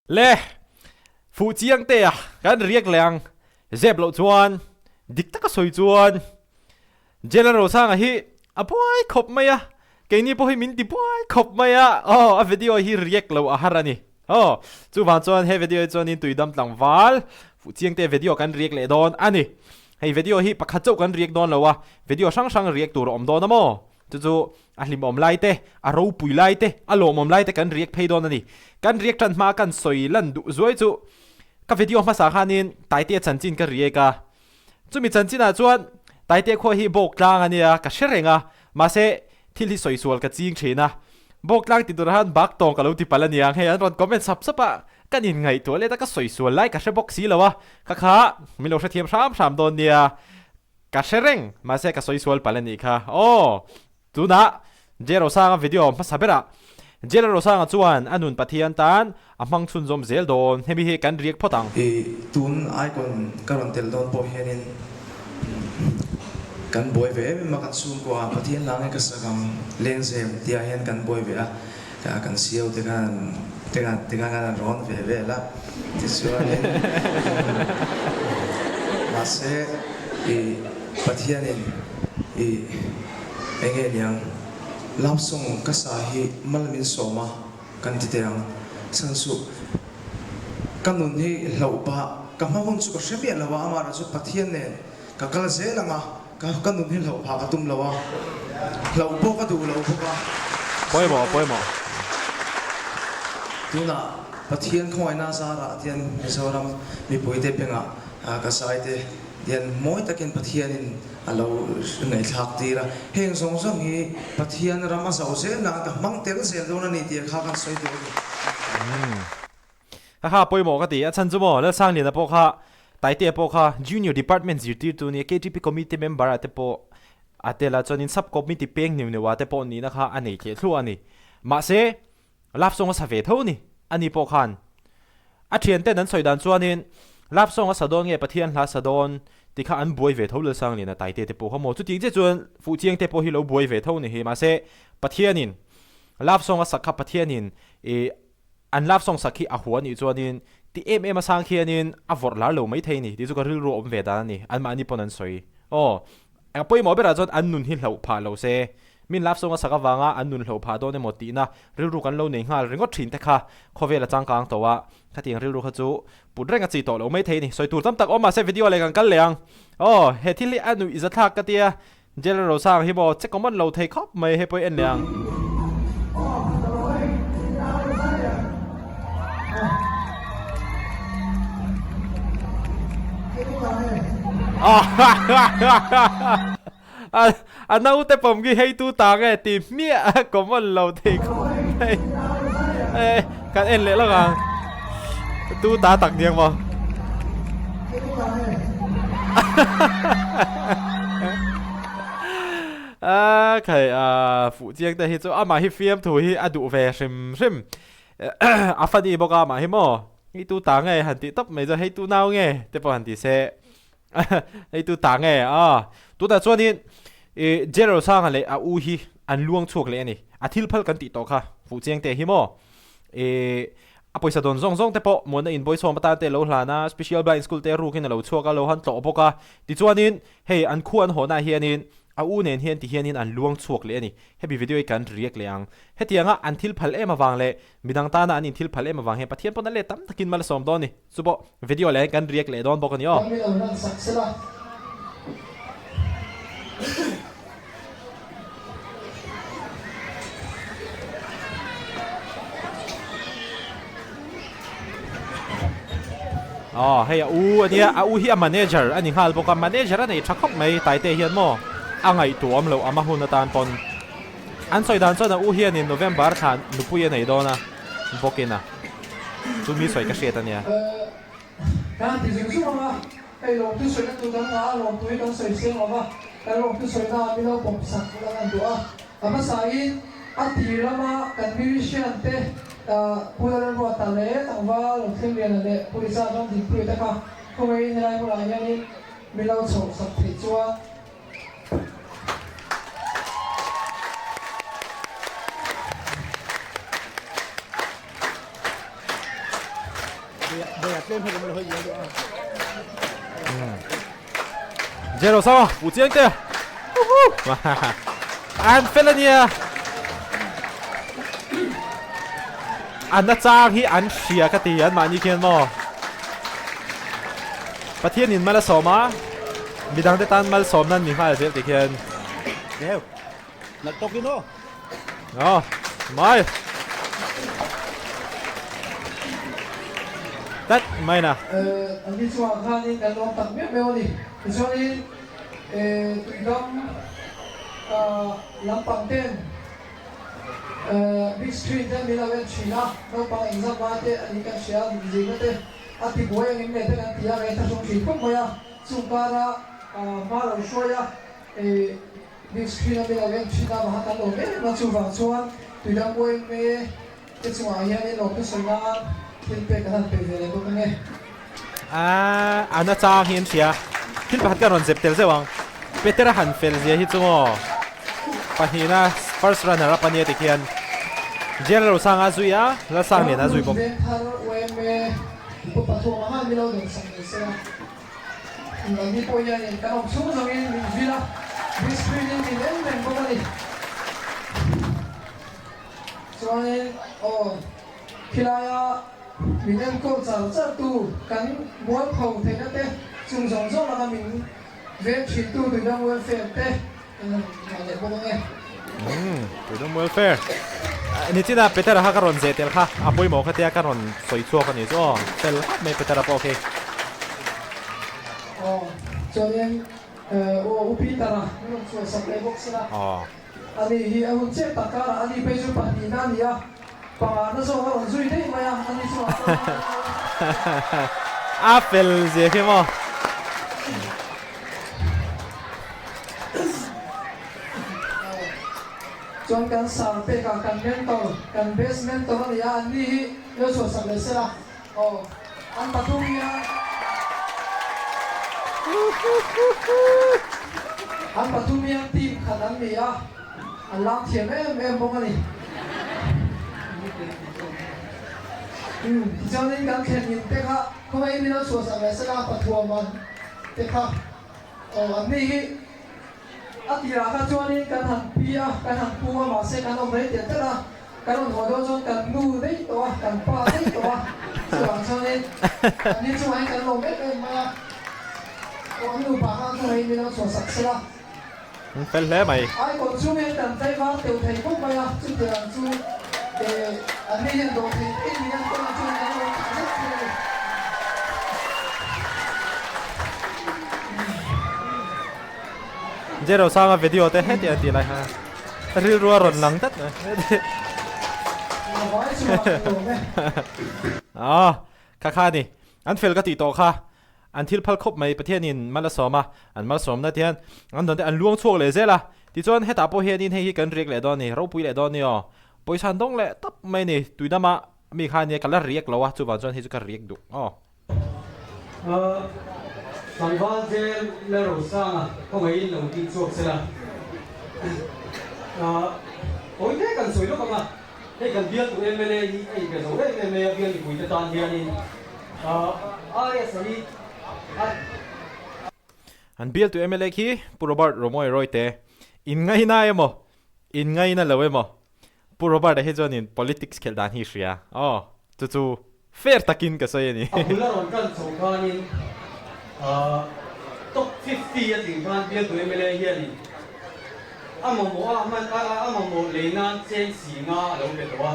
Le phụ chiang te kan riek lang zep lo chuan dik taka soi chuan general sang hi apoi khop maya keini po hi min ti poi khop maya a video hi riek lo a harani chu van chuan he video chuan in tuidam tlangwal phụ chiang te video kan riek le don ani hei video hi pakhat chau kan riek don lo wa video sang sang riek tur om don amo chu ahlim om lai te a ro pui lai te a lom om lai te kan riek phei don ani kan riek tran ma kan soi lan du zoi chu ka video ma sa khanin tai te chanchin ka rieka chumi chanchina chuan tai te kho hi bok tlang ania ka sherenga ma se thil hi soi sual ka ching thina bok tlang ti durhan bak tong ka lo ti palaniang he an ron comment sap sapa kan in ngai to le ta ka soi sual lai ka she box si lawa ka kha mi lo thiam sam don nia ka shereng ma se ka soi sual palani kha tuna jero sang video ma sabera jero sang chuan anun pathian tan amang chun zom zel don hemi he kan riek photang tun icon karon tel don po henin kan boy ve ma kan sun ko pathian lang ka sagam lensem tia hen kan boy ve a kan siau te kan ron ve la ti suan ma se pathianin engel yang lapsong kasahi malmin soma kan titeang sansu kanun hi laupa kamawon su kashabi lawa amara su pathian ne kakal zelanga kanun hi laupa katum lawa laupo ka du laupo ka poimo tuna pathian khoi na sara tian misoram mi poite penga kasaite dian moi takin pathianin alo nei thak tira heng song song hi pathian rama sau se na ka mang tel sel dona ni ti kha kan soi do ha poimo ka ti a chan chu mo la sang ni na po kha tai te po kha junior department zirti tu ni KTP committee member ate po atela chonin sub committee peng ni wa te po ni na kha anei ke thlu ani ma se lap song sa ve tho ni ani po khan a thian te nan soi dan chuanin lap song a sadon nge pathian hla sadon tikha an buai ve thol sang ni na tai te po homo chu ting che chuan fu chiang te po hi lo buai ve tho ni he ma se pathianin lap song a sakha pathianin an lap song sakhi a huan ni chuanin ti em a sang khianin a vor lar lo mai thei ni ti chu ka ril ro om ve da ni an ma ni ponan soi a poi mo bera chon an nun hi hlo pha lo se min lap song a saka wanga an nun hlo pha do ne moti na ril ru kan lo nei ngal ringot thin te kha khovela changkang towa khating ril ru kha chu pudrenga chi to lo mai thei ni soi tur tam tak oma se video le kan kal leang he thili anu iza thak ka tia general sang hi bo che common lo thei khop mai he poi en leang nâu te pom gi hei tu ta nge ti mia common lo thei khop mai kan en le la gang tu ta tak niang mo khai phụ chiang te hi chu ama hi fiam thu hi adu ve sim afadi boka ma hi mo hi tu ta nge han ti top mai zo hei tu nau nge te po han ti se hei tu ta nge tu ta chuanin general sang le a u hi an luang chuk le ani a thil phal kan ti to kha phụ chiang te hi mo a poisa don zong te po mo na invoice hom ta te lo hlana special blind school te ru kin lo chuaka lo han to boka ti chuanin hei an khu an hona hianin a u nen hian ti hianin an luang chuak le ani heavy video kan riek leang hetianga an thil phal ema wang le midang ta na an in thil phal ema wang he pathian pon le tam takin mal som don ni subo video le kan riek le don bok ani hey ania u hi a manager ani hal boka manager ani thakop mai tai te hian mo angai tuam lo ama hun tan pon an soi dan chona u hian in november khan nupuya nei dona bokina chu mi soi ka shet ania kan ti jing su ma ei lo tu soi na tu dan ma lo tu kan soi se ma kan lo tu soi na mi lo pom sak la kan tu ama sai a ti lama kan musician te pulan ro ta le tangwa lo thim lian le purisa dong di pru ta ka ko ei nai mo la ni mi lo so sak ti chua Zero sao Vũ Chiến tê An phê là nia An đã trang hi an xìa cái tì an mà như kiên mò Bà thiên nhìn mà là xóm á Bị đăng tế tan mà là xóm nên nhìn khai là dễ tì kiên Đều. Là tóc cái nó. Mai Tết mai nè anh đi xuống hàng đi cái lòng tặng biết mèo đi cho nên đâm làm bằng tên big screen tên mình là bên China nó bằng exam mà thế anh can share đi gì nữa thế à thì bố em nghe thế anh tia cái thằng sống chỉ không mày à xung cara mà là show ya big screen mình là bên China mà hắn nói cái mà chụp vào chuan tụi đang bố em nghe cái xung ảnh này nó cứ soi na thiên pe cái thằng pe về này cũng nghe An đã trang hi an xìa Thiên bà hát cái rộn dẹp tèl dễ vang Peter hẳn phê dễ hi chung o Pahina first runner up ania tì kiên General sang a zui á La sang nền a zui bom Kilaya mình em cô giáo rất tu cắn muốn hầu thế đó thế dùng giống giống là mình về chỉ tu từ trong welfare thế mà để bố nghe Tụi đông welfare Ni chỉ là Peter ha cái rộn dễ tèl ha Apoi mo cái tia cái rộn soi chua cái này cho Tel mấy Peter apa ok cho nên upi tara nó cho sắp lấy box ra anh đi ông chết tất cả là anh đi bây giờ bạn đi nào nhỉ bà nó sao họ duy đấy mà anh đi sao Apple dễ khi mà John kan sampai ke kan mentor, kan base mentor ni ya ni yo so sampai sila. An patumia. An patumia team kanan ni ya. An lang thiam em bông ani. Cho nên kan khen nhìn te kha, ko mai ni yo so sampai sila patuaman. Te kha. An ni Atira ka chuanin kan han pia kan han punga ma se kan omrei te tara kan on hodo chon kan nu dei to kan pa dei to chuan chuanin ni chuan kan lo met ma ko nu pa ha chu hei ni no so saksela Fel lẽ mày ai còn chu men kan tai va teu thei ko ma ya chu te an chu an ni hen do thei in ni an ko chu kan lo Zero sang a video te hết thì lại ha Ril rua rộn lắng tất Kha ni An fel ka ti to kha An thil phal khop mai pathian in malasoma An malasom na tian An don te an luang chuak le zela Ti chuan het apo hian in hei hi kan riek le don ni ro pui le don ni o Poisan dong le tap mai ni tuidama mi kha ni kala riek lo wa chu ban chuan hi chu ka riek du Thằng Văn Jen là rồi sang có mấy lần đi chuộc xe là ôi thế cần sửa lúc mà thế cần biết tụi em lên đi cái số đấy em lên viên thì quỳ cho toàn viên đi ai sẽ đi An bill tu MLA ki Purobart romoi roite in ngai na emo in ngai na lawe mo Purobart he jon in politics khel dan hi ria chu fair takin ka sai ni Abdullah ron kan songkhanin top 50 at tingkan bill tu MLA hian ni amamo leinan chen si nga lo le to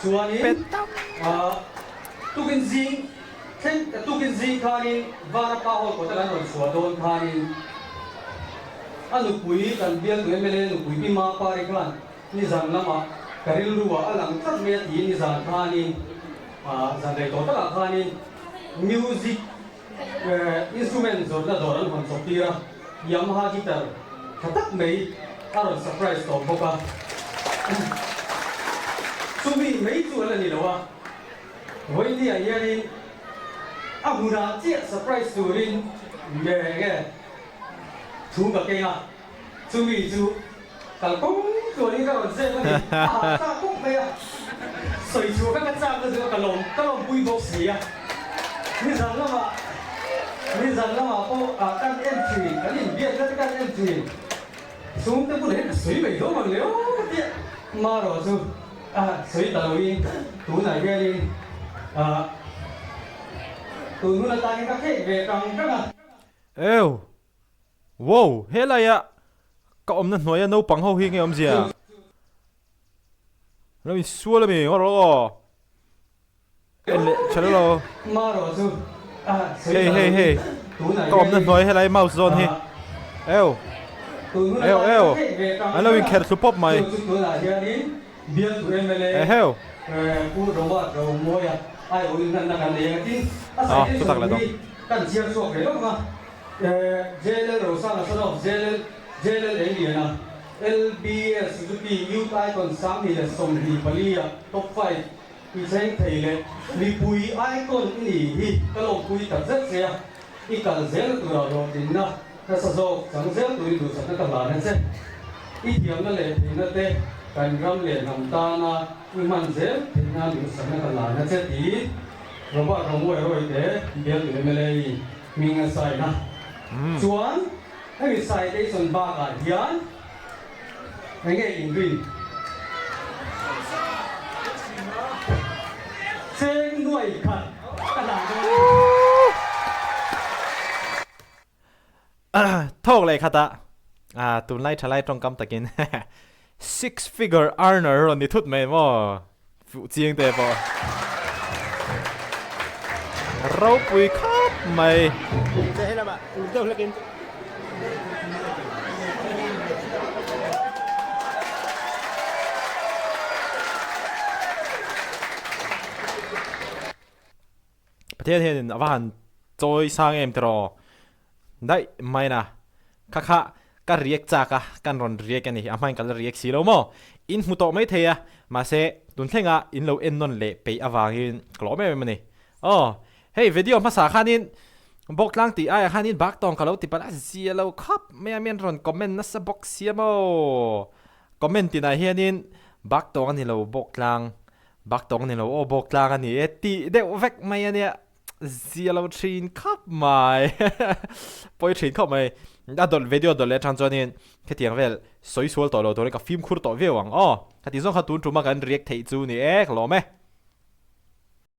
chuanin tukin zing tukin zing khanin vara pa ho ko talan ron suwa don khanin anu pui kan bial tu MLA nu pui bima pare khan ni zang lama karil ruwa alang tat me ti ni zang khanin zang dei to ta khanin music instrument zor na doran hon sopira Yamaha guitar khatak mei aron surprise to boka sumi mei chu ala ni lawa hoi ni ayanin ahura che surprise turin ge thu ka ke ha sumi chu kal kong tu ni ka ron se ni ta kong mei 水柱跟个站个这个龙背个死啊！你人了嘛？你人了嘛？不啊，干 entry， 干你别个干 entry， 从这不能水尾头嘛了，爹，妈罗就啊水大路音，读哪个音啊？读那大音个 K về cầm cái à? Eo, wow, hết lại ạ. Cậu ông nên nói nấu bằng hậu hi nghe ông gì à? Nó bị xua là mình, ngồi đó. Chờ đó rồi. Má rozu à Hey. Cậu ông nên nói hết lại mouse zone hi. Eo, anh nói mình kẹt số pop mày. Eo. Tôi tặng lại đó. Kan chia số cái đó mà. JL rồi sang là sao đâu? JL ấy liền à. LBS Suzuki Youth Icon sáng thì là song thì Bali à top 5 thì xem thấy là vì bùi icon thì cái lồng bùi thật rất dễ ít cả dễ là từ đầu đến na cái sao sao chẳng dễ từ từ sẽ các bạn nên xem ít điểm nó lệ thì nó tê cần ram lệ nằm ta na nhưng mà dễ thì na được sẽ các bạn nên xem tí rồi bạn không mua rồi thế biết từ bên này mình sai na chuan cái sai đây son ba cả hiền anh nghe English trên nuôi khẩn cả đàn Thok lại khát à tụi này trả lại trong cam takin six figure earner rồi đi thút mày mà phụ chiên tệ bò rau bùi khắp mày Thế là bạn, tôi là kiếm. Thiên và hẳn trôi sang em trò đấy mày nè khá khá cái riêng cha cả cái ròn riêng cái này à mày cái riêng xí lâu mò in mu to mấy thế à mà sẽ tuần thế ngà in lâu in non lệ bị avang in klõ mấy mình này hey video mà sao khanin bọc lang ti ai khanin bak tong kalau ti pala zia lâu khắp mấy anh ròn comment nó sẽ bọc xia mò comment ti này hianin bak tong anh lâu bak tong anh lâu bọc lang anh ấy ti đều vek mấy anh ấy zia lâu train khắp mày bôi train khắp mày đã đột video đột lên trang cho nên cái tiếng về soi suol tỏ lô tỏ cái phim khurt tỏ về hoàng cái tiếng giống khát tuôn trúng mà cái react thấy chú nè lo mẹ